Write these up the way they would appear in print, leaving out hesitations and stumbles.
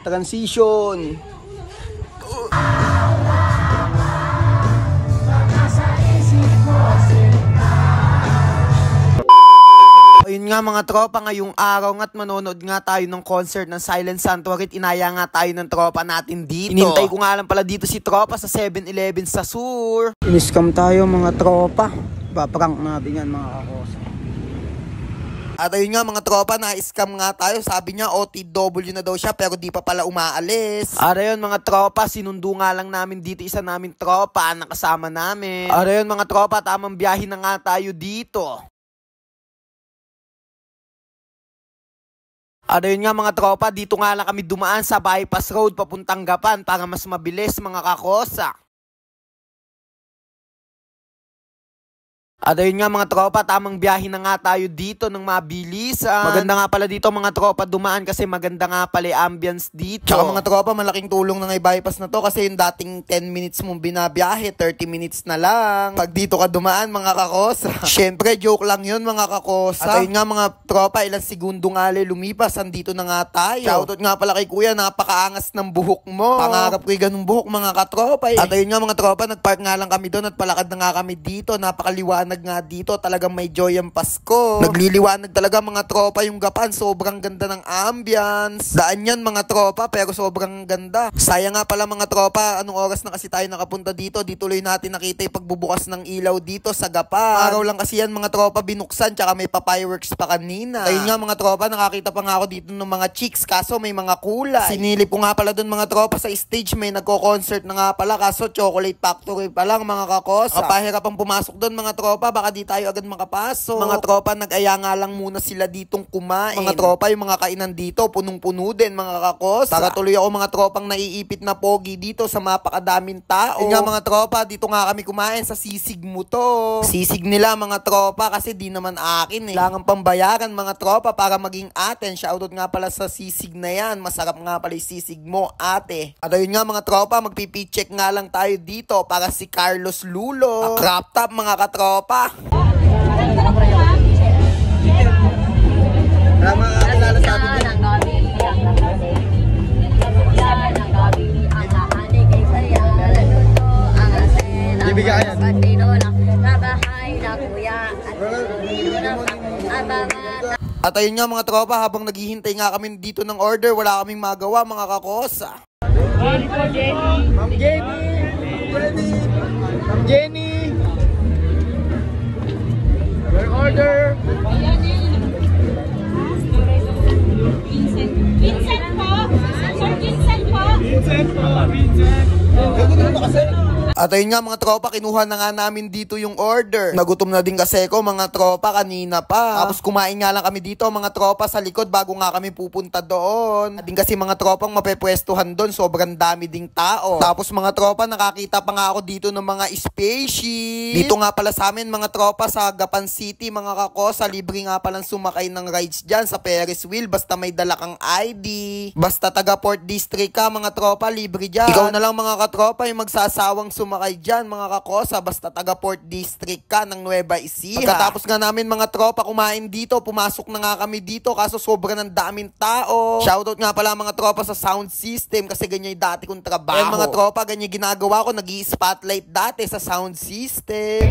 Transition. Ayun nga mga tropa, ngayong araw nga't manonood nga tayo ng concert ng Silent Sanctuary. Inaya nga tayo ng tropa natin dito. Inintay ko nga lang pala dito si tropa sa 7-Eleven sa Sur. Iniscam tayo mga tropa. Paprank natin yan mga kakosa. At ayun nga mga tropa, na-scam nga tayo. Sabi niya OTW na daw siya pero di pa pala umaalis. At ayun mga tropa, sinundo nga lang namin dito isa namin tropa na kasama namin. At ayun mga tropa, tamang biyahe na nga tayo dito. At ayun nga mga tropa, dito nga lang kami dumaan sa bypass road papuntang Gapan para mas mabilis mga kakosa. At ayun nga mga tropa, tamang biyahe na nga tayo dito ng mabilisan. Maganda nga pala dito mga tropa dumaan kasi maganda nga pala ambience dito. Tsaka mga tropa, malaking tulong na nga bypass na to kasi yung dating 10 minutes mong binabiyahe, 30 minutes na lang. Pag dito ka dumaan mga kakosa. Syempre, joke lang yun mga kakosa. At ayun nga mga tropa, ilang segundo nga lumipas, andito na nga tayo. Shoutout nga pala kay kuya, napakaangas ng buhok mo. Pangarap ko yung ganung buhok mga katropa. At ayun nga mga tropa, nagpark nga lang kami doon at palakad na nga kami dito. Napakaliwanag nga dito, talagang may joy ang Pasko. Nagliliwanag talaga mga tropa yung Gapan, sobrang ganda ng ambience. Daan yan mga tropa pero sobrang ganda. Sayang nga pala mga tropa, anong oras na kasi tayo nakapunta dito, di tuloy natin nakita yung pagbubukas ng ilaw dito sa Gapan. Araw lang kasi yan mga tropa binuksan, tsaka may pa-fireworks pa kanina. Ayun nga mga tropa, nakakita pa nga ako dito ng mga chicks kaso may mga kulay. Sinilip ko nga pala dun mga tropa sa stage, may nagko-concert na nga pala kaso Chocolate Factory pa lang mga kakosa. Kapahirap ang pumasok dun mga tropa, baka di tayo agad makapasok. Mga tropa, nag-aya nga lang muna sila ditong kumain. Mga tropa, yung mga kainan dito, punong-puno din mga kakosa. Para tuloy ako mga tropang naiipit na pogi dito sa mapakadaming tao. Yun nga mga tropa, dito nga kami kumain sa sisig mo to. Sisig nila mga tropa kasi di naman akin eh. Kailangan pambayaran mga tropa para maging atin. Shoutout nga pala sa sisig na yan. Masarap nga pala yung sisig mo ate. At ayun nga mga tropa, magpipi-check nga lang tayo dito para si Carlos Lulo. Crop top mga katropa. Tama ka kilala sa atin. Ibigay yan. At ayun nga mga tropa, habang naghihintay nga kami dito ng order, wala kaming magawa mga kakosa. Ma'am Jenny! Ma'am Jenny! Your order! Vincent po! Sir Vincent po! Vincent po! Vincent! At ayun nga mga tropa, kinuha na nga namin dito yung order. Nagutom na din kasi ko mga tropa kanina pa. Tapos kumain nga lang kami dito mga tropa sa likod bago nga kami pupunta doon. At din kasi mga tropang mapepwestuhan doon, sobrang dami ding tao. Tapos mga tropa, nakakita pa nga ako dito ng mga spaceship. Dito nga pala sa amin mga tropa sa Gapan City mga kakosa, libre nga palang sumakay ng rides dyan sa Ferris wheel basta may dala kang ID. Basta taga Port District ka mga tropa, libre dyan. Ikaw na lang mga katropa yung magsasawang sumakay dyan mga kakosa basta taga Port District ka ng Nueva Ecija. Pagkatapos nga namin mga tropa kumain dito, pumasok na nga kami dito kaso sobrang ng daming tao. Shoutout nga pala mga tropa sa sound system kasi ganyan yung dati kong trabaho. Ayan mga tropa, ganyan ginagawa ko, nag-i-spotlight dati sa sound system.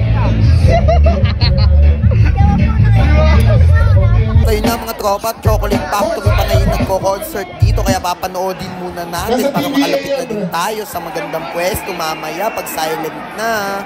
Ayun nga mga tropa, Chocolate Factory pa ngayon nagko-concert dito kaya papanoodin muna natin para makalapit na din tayo sa magandang pwesto mamaya pag silent na.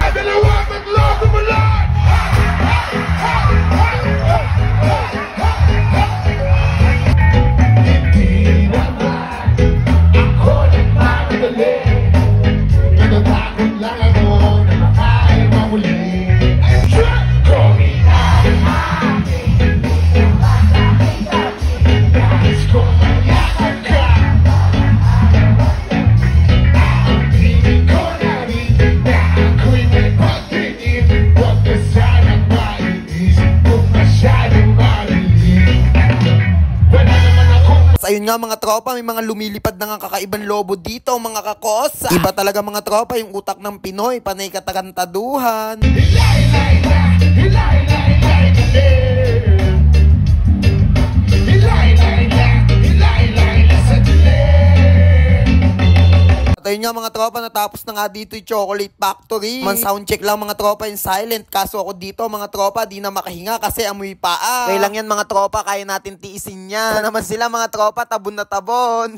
Ayun nga mga tropa, may mga lumilipad na nga kakaibang lobo dito mga kakosa. Iba talaga mga tropa yung utak ng Pinoy, panay katarantaduhan. At ayun nga mga tropa, natapos na nga dito yung Chocolate Factory. Man soundcheck lang mga tropa in silent. Kaso ako dito mga tropa, di na makahinga kasi amoy paa. Okay lang yan mga tropa, kaya natin tiisin yan. Sana naman sila mga tropa, tabon na tabon.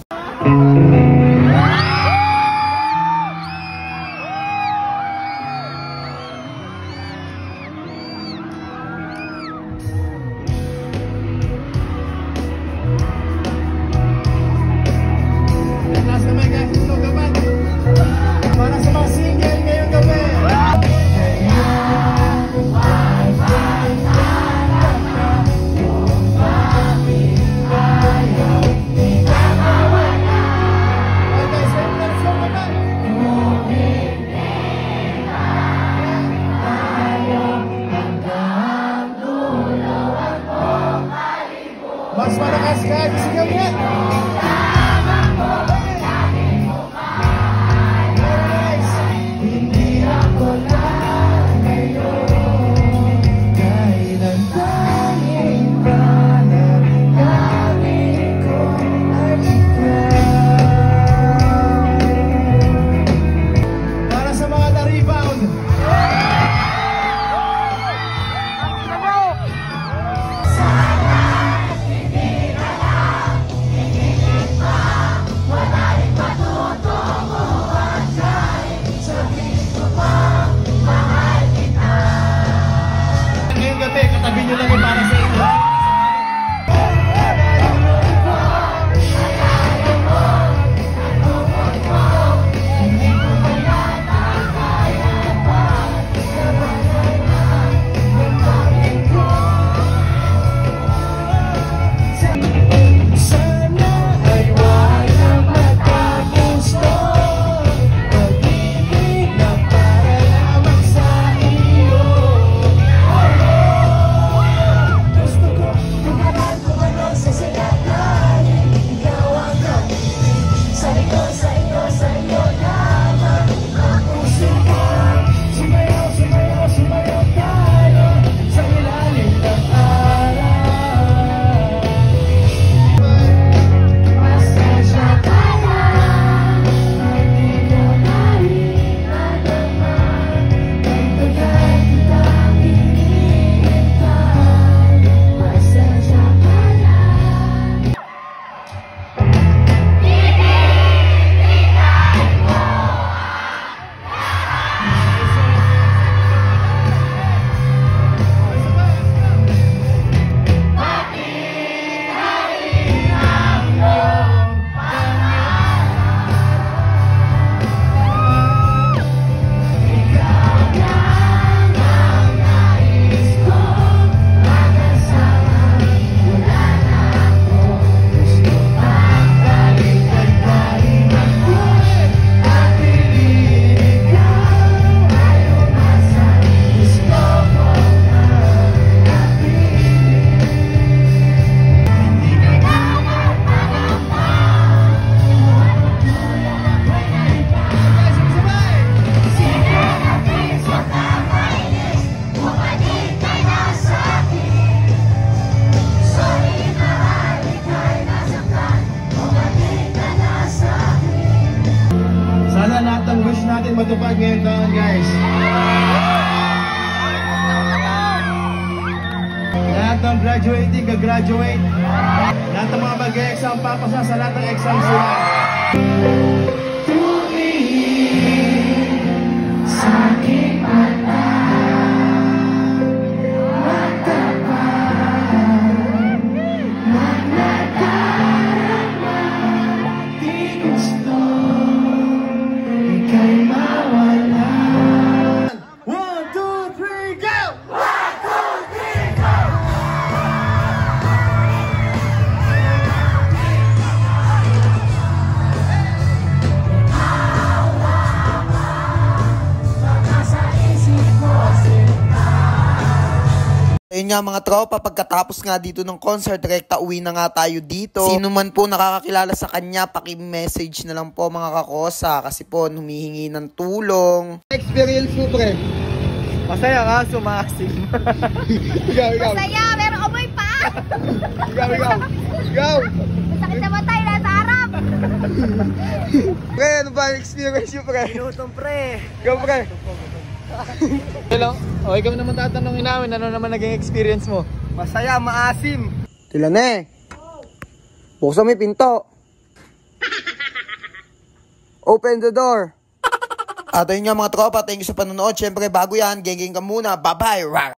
Mas malakas ka, sigaw niya! Hindi ako lang ngayon, kailan tanging panalangin ko ay ikaw. Para sa mga na-rebound! Katabi nyo lang yung para sa inyo. Sana ay walang matapos to, pag-ibig na para lamang sa iyo. Matupad ngayon taon, guys. Lahat ng graduating, gagraduate. Lahat ng mga mag-exam, papasa sa lahat ng exams nila. Tumingin sa aking mata, magtapat na nadarama, di gusto ika'y mawala. 1, 2, 3, go! 1, 2, 3, go! Ayun nga mga tropa, pagkatapos nga dito ng concert, direkta uwi na nga tayo dito. Sino man po nakakakilala sa kanya, paki-message na lang po mga kakosa kasi po humihingi ng tulong. Experience mo, pre. Masaya ka, sumasim. Ikaw. Masaya, pero amoy pa! Ikaw. Masakit na matay, nasa harap! Pre, ano ba experience nyo, pre? Pinutong pre. Go, pre. Hello. Okay kami naman tatanungin namin, ano naman naging experience mo? Masaya, maasim. Tila na eh. Buksan mo yung pinto. Open the door. At ayun nga mga tropa, thank you sa panonood. Siyempre, bago yan, geng-geng ka muna. Bye-bye.